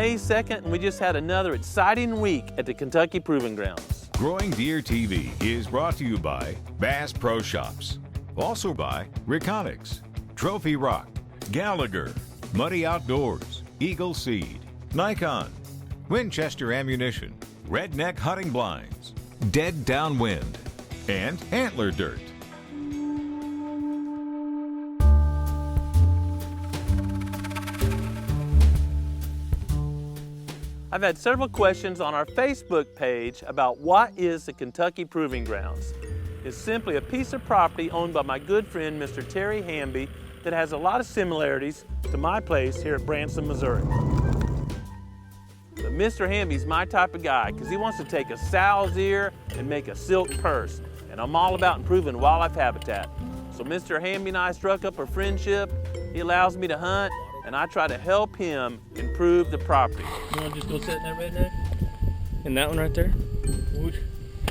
May 2nd, and we just had another exciting week at the Kentucky Proving Grounds. Growing Deer TV is brought to you by Bass Pro Shops. Also by Reconics, Trophy Rock, Gallagher, Muddy Outdoors, Eagle Seed, Nikon, Winchester Ammunition, Redneck Hunting Blinds, Dead Downwind, and Antler Dirt. I've had several questions on our Facebook page about what is the Kentucky Proving Grounds. It's simply a piece of property owned by my good friend Mr. Terry Hamby that has a lot of similarities to my place here at Branson, Missouri. But Mr. Hamby's my type of guy because he wants to take a sow's ear and make a silk purse, and I'm all about improving wildlife habitat. So Mr. Hamby and I struck up a friendship. He allows me to hunt, and I try to help him improve the property. You want to just go sit in that redneck? And that one right there?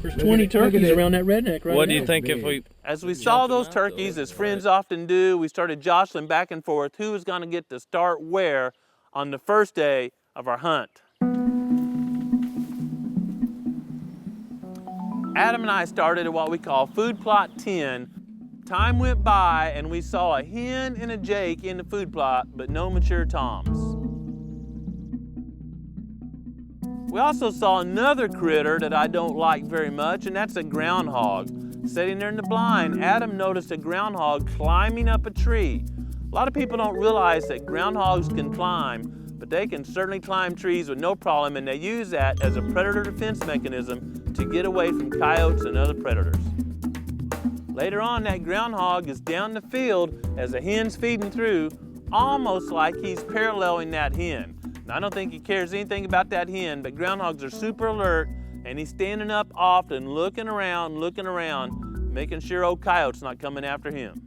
There's 20 turkeys around that redneck right now. What do you think if we... As we saw those turkeys, as friends often do, we started jostling back and forth who was going to get to start where on the first day of our hunt. Adam and I started at what we call food plot 10. Time went by and we saw a hen and a jake in the food plot, but no mature toms. We also saw another critter that I don't like very much, and that's a groundhog. Sitting there in the blind, Adam noticed a groundhog climbing up a tree. A lot of people don't realize that groundhogs can climb, but they can certainly climb trees with no problem, and they use that as a predator defense mechanism to get away from coyotes and other predators. Later on, that groundhog is down the field as a hen's feeding through, almost like he's paralleling that hen. Now, I don't think he cares anything about that hen, but groundhogs are super alert, and he's standing up often, looking around, making sure old coyote's not coming after him.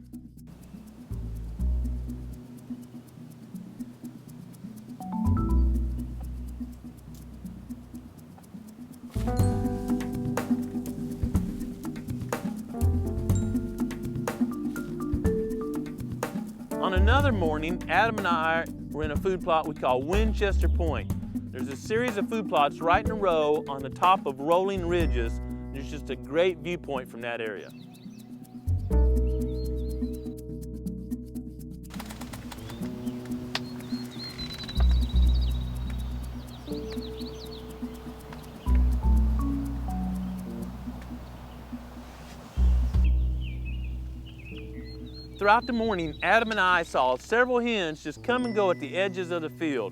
On another morning, Adam and I were in a food plot we call Winchester Point. There's a series of food plots right in a row on the top of rolling ridges. There's just a great viewpoint from that area. Throughout the morning, Adam and I saw several hens just come and go at the edges of the field.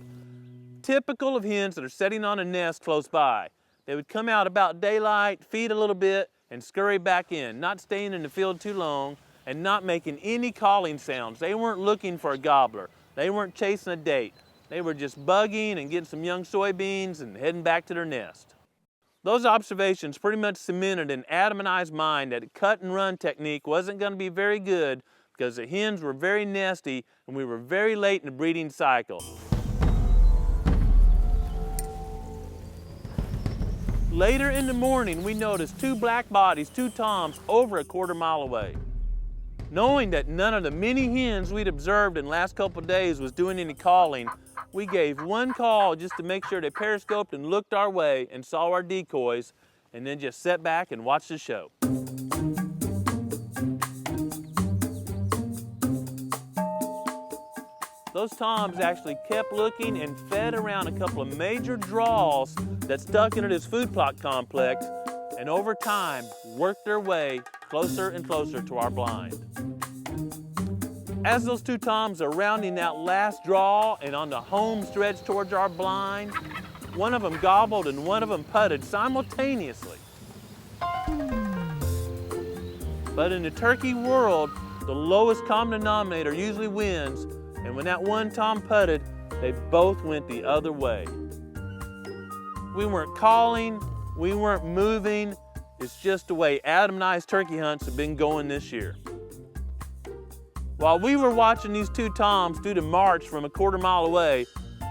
Typical of hens that are sitting on a nest close by. They would come out about daylight, feed a little bit, and scurry back in, not staying in the field too long and not making any calling sounds. They weren't looking for a gobbler. They weren't chasing a date. They were just bugging and getting some young soybeans and heading back to their nest. Those observations pretty much cemented in Adam and I's mind that a cut and run technique wasn't going to be very good because the hens were very nesty and we were very late in the breeding cycle. Later in the morning, we noticed two black bodies, two toms, over a quarter mile away. Knowing that none of the many hens we'd observed in the last couple of days was doing any calling, we gave one call just to make sure they periscoped and looked our way and saw our decoys, and then just sat back and watched the show. Those toms actually kept looking and fed around a couple of major draws that stuck into this food plot complex, and over time worked their way closer and closer to our blind. As those two toms are rounding that last draw and on the home stretch towards our blind, one of them gobbled and one of them putted simultaneously. But in the turkey world, the lowest common denominator usually wins, and when that one tom putted, they both went the other way. We weren't calling, we weren't moving. It's just the way Adam and I's turkey hunts have been going this year. While we were watching these two toms do the march from a quarter mile away,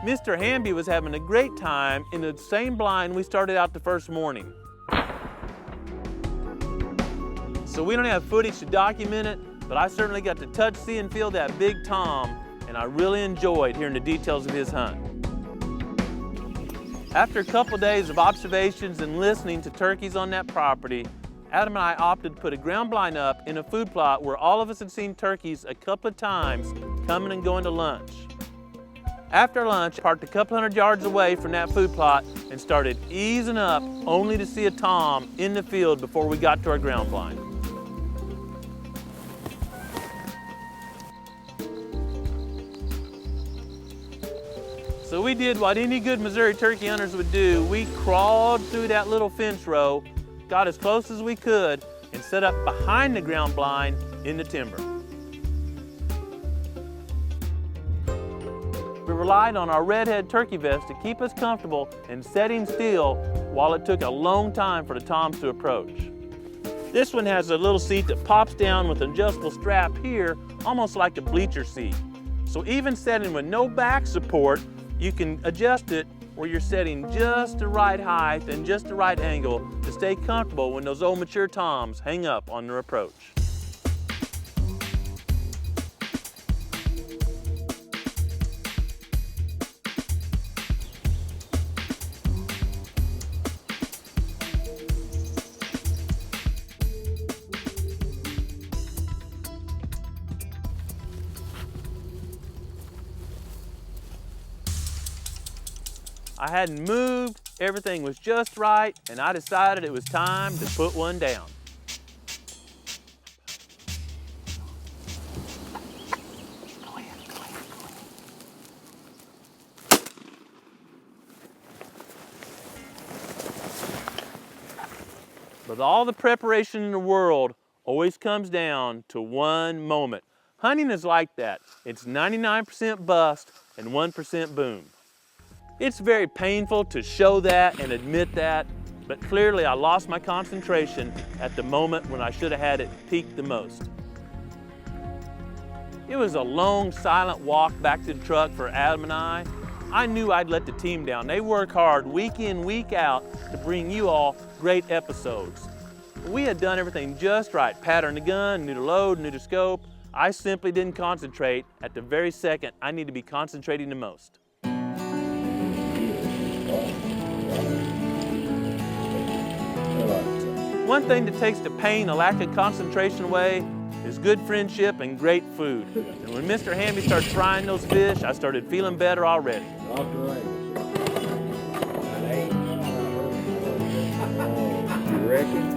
Mr. Hamby was having a great time in the same blind we started out the first morning. So we don't have footage to document it, but I certainly got to touch, see, and feel that big tom, and I really enjoyed hearing the details of his hunt. After a couple days of observations and listening to turkeys on that property, Adam and I opted to put a ground blind up in a food plot where all of us had seen turkeys a couple of times coming and going to lunch. After lunch, parked a couple hundred yards away from that food plot and started easing up only to see a tom in the field before we got to our ground blind. So we did what any good Missouri turkey hunters would do. We crawled through that little fence row, got as close as we could, and set up behind the ground blind in the timber. We relied on our redhead turkey vest to keep us comfortable and setting still while it took a long time for the toms to approach. This one has a little seat that pops down with an adjustable strap here, almost like a bleacher seat. So even setting with no back support, you can adjust it where you're setting just the right height and just the right angle to stay comfortable when those old mature toms hang up on their approach. I hadn't moved, everything was just right, and I decided it was time to put one down. But all the preparation in the world always comes down to one moment. Hunting is like that. It's 99% bust and 1% boom. It's very painful to show that and admit that, but clearly I lost my concentration at the moment when I should have had it peaked the most. It was a long, silent walk back to the truck for Adam and I. I knew I'd let the team down. They work hard week in, week out to bring you all great episodes. We had done everything just right. Patterned the gun, knew the load, knew the scope. I simply didn't concentrate at the very second I need to be concentrating the most. One thing that takes the pain, a lack of concentration away, is good friendship and great food. And when Mr. Hamby started frying those fish, I started feeling better already. You reckon?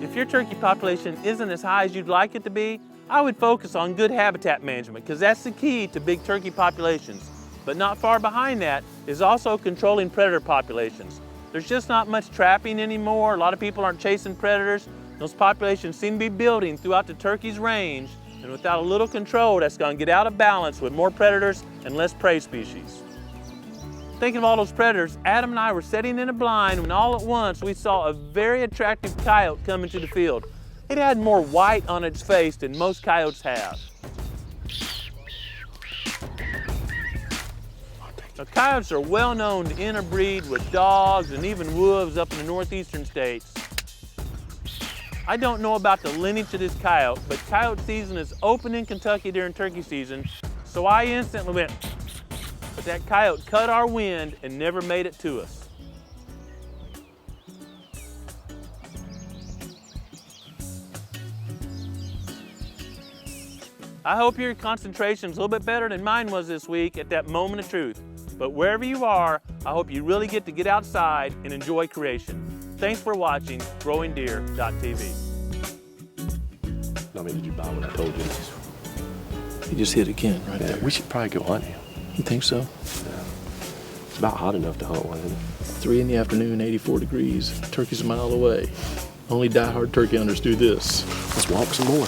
If your turkey population isn't as high as you'd like it to be, I would focus on good habitat management because that's the key to big turkey populations. But not far behind that is also controlling predator populations. There's just not much trapping anymore. A lot of people aren't chasing predators. Those populations seem to be building throughout the turkey's range, and without a little control, that's going to get out of balance with more predators and less prey species. Thinking of all those predators, Adam and I were sitting in a blind when all at once we saw a very attractive coyote come into the field. It had more white on its face than most coyotes have. Now, coyotes are well known to interbreed with dogs and even wolves up in the northeastern states. I don't know about the lineage of this coyote, but coyote season is open in Kentucky during turkey season, so I instantly went, but that coyote cut our wind and never made it to us. I hope your concentration's a little bit better than mine was this week at that moment of truth. But wherever you are, I hope you really get to get outside and enjoy creation. Thanks for watching GrowingDeer.tv. I mean, did you buy what I told you? He just hit again right there. We should probably go hunting. You think so? Yeah. It's about hot enough to hunt one, isn't it? 3 in the afternoon, 84 degrees. Turkey's a mile away. Only die-hard turkey hunters do this. Let's walk some more.